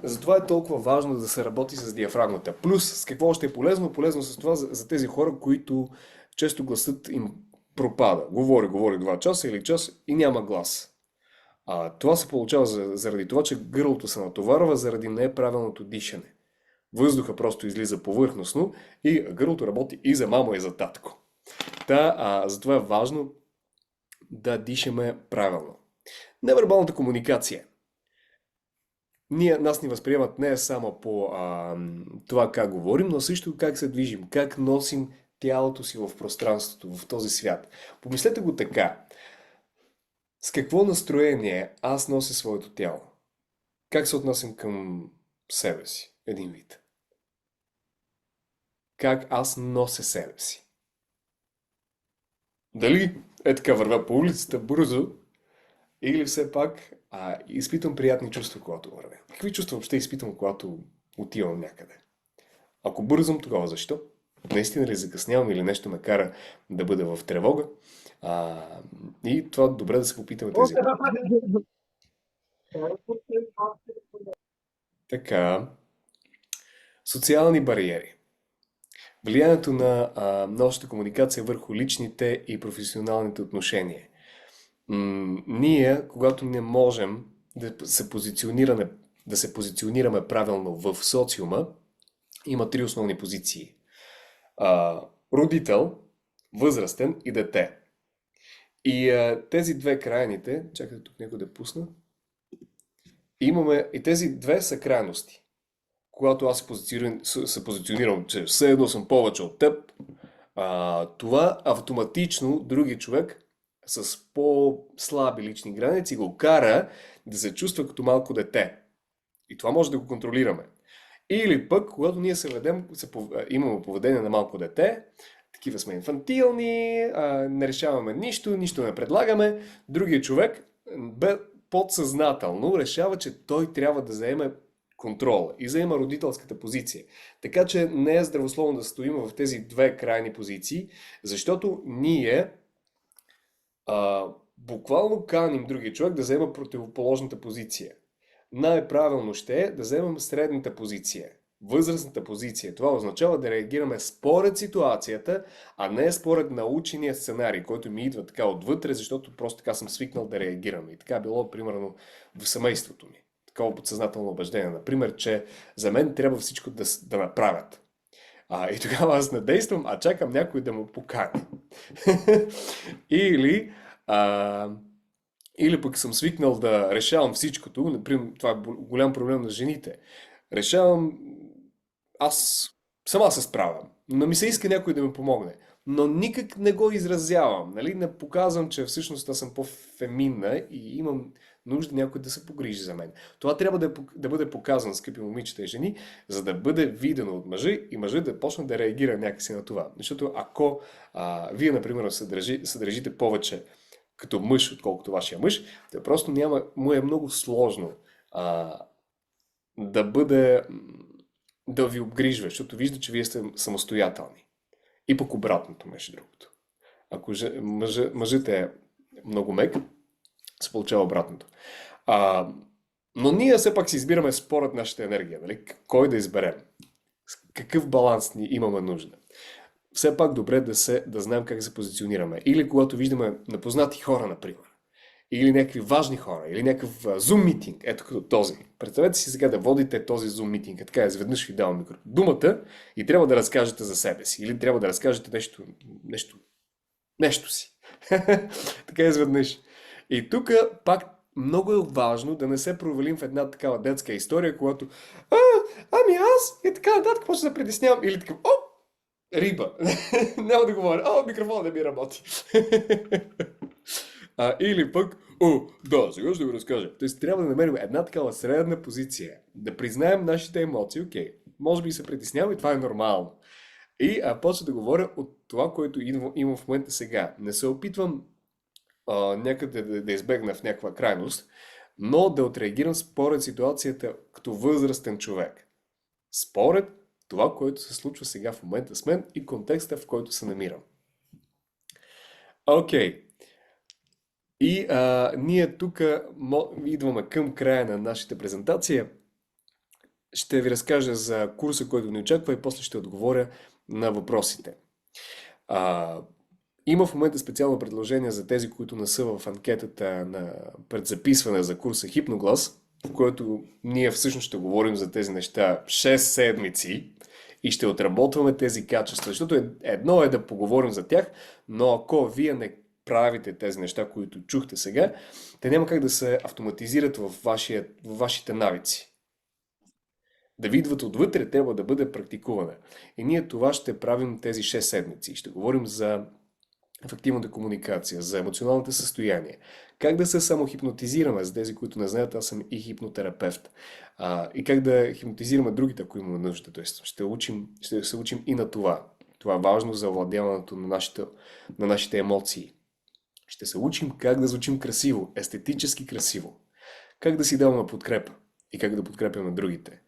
Затова е толкова важно да се работи с диафрагмата. Плюс, с какво още е полезно? Полезно с това за тези хора, които често гласът им пропада. Говори 2 часа или час и няма глас. Това се получава заради това, че гърлото се натоварва заради неправилното дишане. Въздуха просто излиза повърхностно и гърлото работи и за мама, и за татко. Затова е важно да дишаме правилно. Невербалната комуникация. Нас ни възприемат не само по това как говорим, но също как се движим, как носим тялото си в пространството, в този свят. Помислете го така. С какво настроение аз нося своето тяло? Как се отнасям към себе си? Един вид. Как аз нося себе си? Дали е така вървя по улицата бързо, или все пак изпитвам приятни чувства, когато вървя? Какви чувства въобще изпитвам, когато отивам някъде? Ако бързам, тогава защо? Наистина ли закъснявам или нещо ме кара да бъда в тревога? И това добре да се попитаме тези. Така. Социални бариери. Влиянието на нашата комуникация върху личните и професионалните отношения. Ние, когато не можем да се позиционираме правилно в социума, има три основни позиции. Родител, възрастен и дете. И тези две крайните, чакайте тук някой да пусна, имаме и тези две са крайности. Когато аз се позиционирам, че все едно съм повече от теб, това автоматично други човек с по-слаби лични граници го кара да се чувства като малко дете. И това може да го контролираме. Или пък, когато ние имаме поведение на малко дете, такива сме инфантилни, не решаваме нищо не предлагаме, другият човек подсъзнателно решава, че той трябва да заеме контрола и заема родителската позиция. Така че не е здравословно да стоим в тези две крайни позиции, защото ние буквално каним другия човек да заема противоположната позиция. Най-правилно ще е да вземем средната позиция, възрастната позиция. Това означава да реагираме според ситуацията, а не според научения сценарий, който ми идва така отвътре, защото просто така съм свикнал да реагирам. И така било, примерно, в семейството ми. Такова подсъзнателно убеждение, например, че за мен трябва всичко да направят. И тогава аз не действам, а чакам някой да му покани. Или пък съм свикнал да решавам всичкото. Например, това е голям проблем на жените. Решавам, аз сама се справям, но ми се иска някой да ми помогне. Но никак не го изразявам, нали? Не показвам, че всъщност аз съм по-феминна и имам нужда някой да се погрижи за мен. Това трябва да бъде показано, скъпи момичета и жени, за да бъде видено от мъжа и мъжът да почне да реагира някакси на това. Защото ако вие, например, се държите повече като мъж, отколкото вашия мъж, то просто му е много сложно да ви обгрижва, защото вижда, че вие сте самостоятелни. И пък обратното, между другото. Ако мъжът е много мек, се получава обратното. Но ние все пак си избираме според нашата енергия, нали? Кой да изберем? Какъв баланс ни имаме нужда? Все пак добре да знаем как се позиционираме. Или когато виждаме непознати хора, например. Или някакви важни хора. Или някакъв Zoom митинг. Ето като този. Представете си сега да водите този Zoom митинг. Така изведнъж ви давам думата и трябва да разкажете за себе си. Или трябва да разкажете нещо си. Така изведнъж. И тук пак много е важно да не се провалим в една такава детска история, когато ами аз и така нататък почва да притеснявам. Или така, риба. Няма да говоря. Микрофонът не ми работи. Или пък, да, сега ще ви разкажа. Тоест трябва да намерим една такава средна позиция. Да признаем нашите емоции. Окей, може би се притеснявам и това е нормално. И почва да говоря от това, което имам в момента сега. Не се опитвам някъде да избегна в някаква крайност, но да отреагирам според ситуацията като възрастен човек. Според това, което се случва сега в момента с мен и контекста, в който се намирам. Окей. И ние тук идваме към края на нашата презентация. Ще ви разкажа за курса, който ни очаква и после ще отговоря на въпросите. Има в момента специално предложение за тези, които не са в анкетата на предзаписване за курса Хипноглас, в който ние всъщност ще говорим за тези неща 6 седмици и ще отработваме тези качества, защото едно е да поговорим за тях, но ако вие не правите тези неща, които чухте сега, те няма как да се автоматизират в вашите навици. Да ви идват отвътре, трябва да бъде практикуване. И ние това ще правим тези 6 седмици. Ще говорим за ефективната комуникация, за емоционалните състояния. Как да се самохипнотизираме, за тези, които не знаят, аз съм и хипнотерапевт. И как да хипнотизираме другите, ако имаме нужда. Тоест, ще се учим и на това. Това е важно за овладяването на нашите емоции. Ще се учим как да звучим красиво, естетически красиво. Как да си даваме подкрепа и как да подкрепяме другите.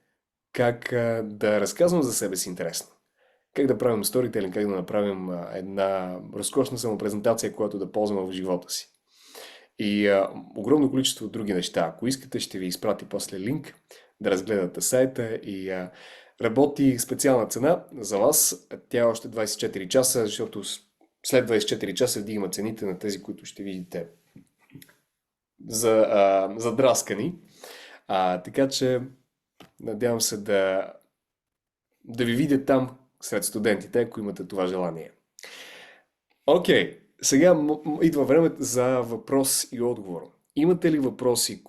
Как да разказвам за себе си интересно. Как да правим сторителинг, как да направим една разкошна самопрезентация, която да ползваме в живота си. И огромно количество други неща. Ако искате, ще ви изпрати после линк да разгледате сайта и Работи специална цена за вас. Тя е още 24 часа, защото след 24 часа вдигаме цените на тези, които ще видите задраскани. Така че надявам се да ви видя там сред студентите, ако имате това желание. Окей, сега идва време за въпрос и отговор. Имате ли въпроси,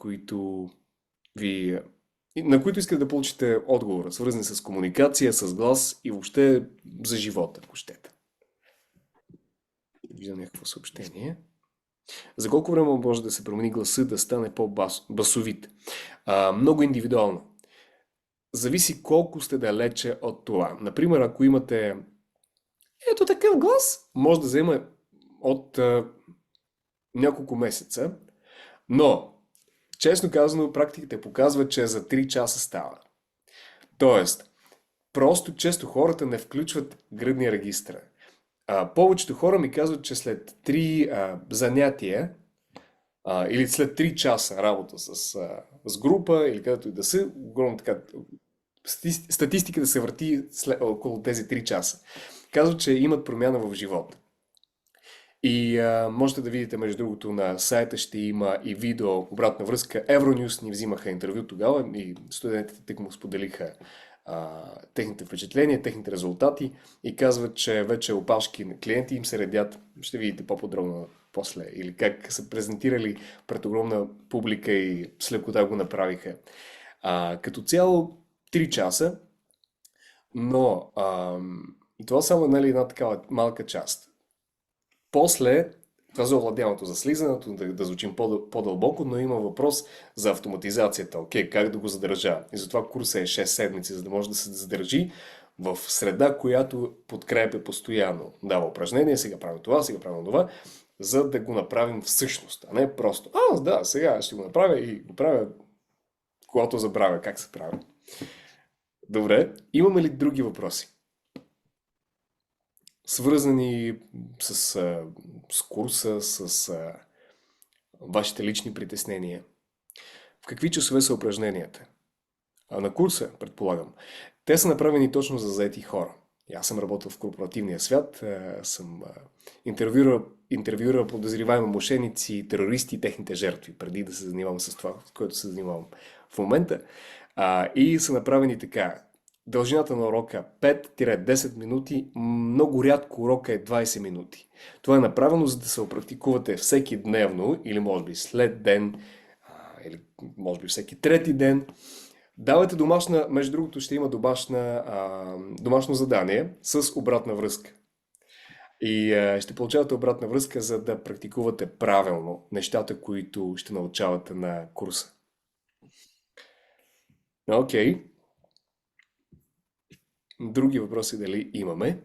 на които искате да получите отговор, свързани с комуникация, с глас и въобще за живота, ако щете? Виждам някакво съобщение. За колко време може да се промени гласа, да стане по-басовит? Много индивидуално. Зависи колко сте далече от това. Например, ако имате ето такъв глас, може да вземе от няколко месеца, но, честно казано, практиката показва, че за 3 часа става. Тоест, просто често хората не включват гръдния регистър. Повечето хора ми казват, че след 3 занятия или след 3 часа работа с група или където и да са, огромно така, статистика да се върти около тези 3 часа. Казват, че имат промяна в живота. И можете да видите, между другото, на сайта ще има и видео обратна връзка. Euronews ни взимаха интервю тогава и студентите тък му споделиха техните впечатления, техните резултати и казват, че вече опашки на клиенти им се редят. Ще видите по-подробно после или как са презентирали пред огромна публика и с лекота го направиха. Като цяло 3 часа, но това само една такава малка част. После, това за овладяването, за слизането, да звучим по-дълбоко, но има въпрос за автоматизацията. Окей, как да го задържа? И затова курсът е 6 седмици, за да може да се задържи в среда, която подкрепя постоянно. Дава упражнения, сега правим това, сега правим това, за да го направим всъщност, а не просто. Да, сега ще го направя и го правя, когато забравя как се прави. Добре, имаме ли други въпроси? Свързани с курса, с вашите лични притеснения. В какви часове са упражненията? На курса, предполагам. Те са направени точно за заети хора. Аз съм работил в корпоративния свят, съм интервюирал подозриваеми мошеници, терористи и техните жертви, преди да се занимавам с това, с което се занимавам в момента. И са направени така. Дължината на урока 5-10 минути, много рядко урока е 20 минути. Това е направено, за да се опрактикувате всеки дневно, или може би след ден, или може би всеки трети ден. Давайте между другото ще има домашно задание с обратна връзка. И ще получавате обратна връзка, за да практикувате правилно нещата, които ще научавате на курса. Окей. Други въпроси дали имаме?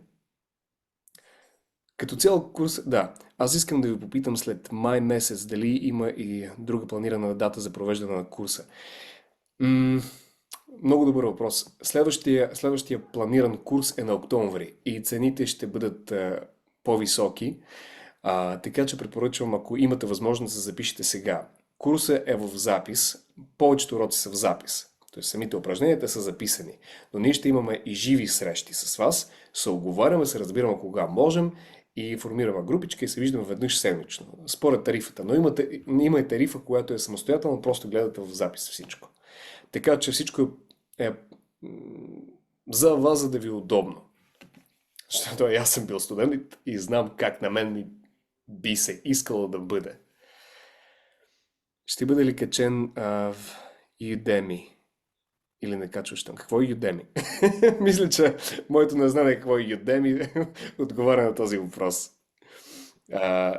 Като цял курс, да. Аз искам да ви попитам след май месец дали има и друга планирана дата за провеждане на курса. Много добър въпрос. Следващия планиран курс е на октомври и цените ще бъдат по-високи, така че препоръчвам, ако имате възможност да се запишете сега. Курсът е в запис, повечето уроци са в запис. Т.е. самите упражненията са записани. Но ние ще имаме и живи срещи с вас, се оговаряме, се разбираме кога можем и формираме групичка и се виждаме веднъж седмично, според тарифата. Но има и тарифа, която е самостоятелна, просто гледате в запис всичко. Така че всичко е за вас, за да ви е удобно. Защото аз съм бил студент и знам как на мен би се искало да бъде. Ще бъде ли качен в Udemy? Или не качваш там? Какво е Udemy? Мисля, че моето незнание какво е Udemy отговаря на този въпрос.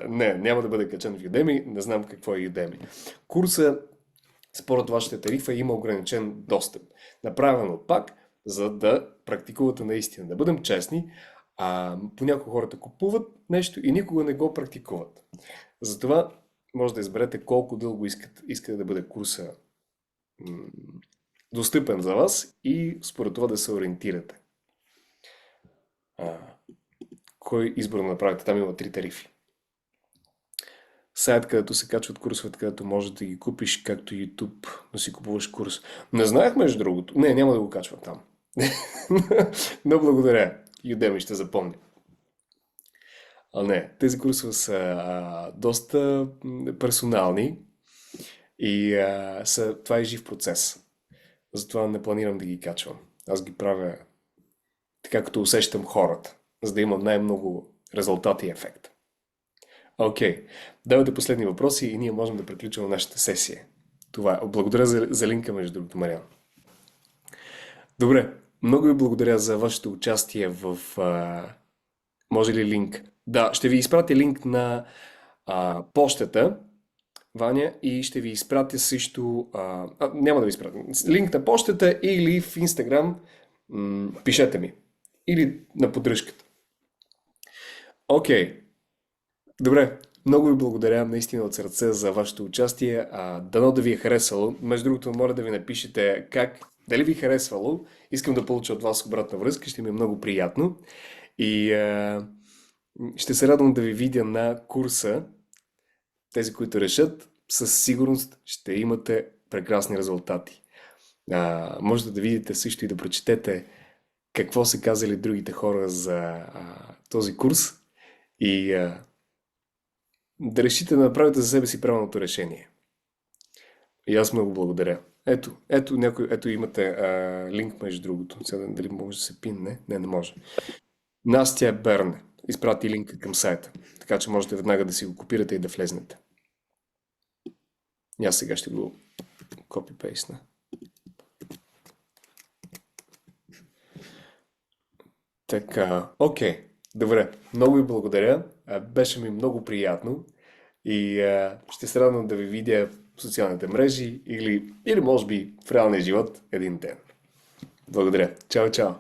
Не, няма да бъде качен в Udemy, не знам какво е Udemy. Курса, според вашата тарифа, има ограничен достъп. Направено пак, за да практикувате наистина. Да бъдем честни, понякога хората купуват нещо и никога не го практикуват. Затова може да изберете колко дълго искате да бъде курса достъпен за вас и според това да се ориентирате. Кой избор да направите? Там има 3 тарифи. Сайт, където се качват курсовете, където можеш да ги купиш, както YouTube, да си купуваш курс. Не знаех, между другото. Не, няма да го качва там. Но благодаря. Udemy ще запомня. А не, тези курсове са доста персонални и това е жив процес. Затова не планирам да ги качвам. Аз ги правя така, като усещам хората, за да имам най-много резултати и ефект. Окей, давайте последни въпроси и ние можем да приключим нашата сесия. Това е. Благодаря за линка, между другото, Мариан. Добре, много ви благодаря за вашето участие в... може ли линк? Да, ще ви изпратя линк на почтата, Ваня, и ще ви изпратя също... няма да ви изпратя. Линк на почтата или в Инстаграм. Пишете ми. Или на поддръжката. Окей. Добре. Много ви благодаря наистина от сърце за вашето участие. Дано да ви е харесало. Между другото, моля да ви напишете дали ви е харесвало. Искам да получа от вас обратна връзка. Ще ми е много приятно. И ще се радвам да ви видя на курса. Тези, които решат, със сигурност ще имате прекрасни резултати. Можете да видите също и да прочетете какво са казали другите хора за този курс и да решите да направите за себе си правилното решение. И аз много благодаря. Ето имате линк, между другото. Сега дали може да се пинне? Не може. Настя Берне изпрати линка към сайта, така че можете веднага да си го копирате и да влезнете. И аз сега ще го копипейсна. Така, окей. Добре, много ви благодаря. Беше ми много приятно и ще се радвам да ви видя в социалните мрежи или може би в реалния живот един ден. Благодаря. Чао, чао.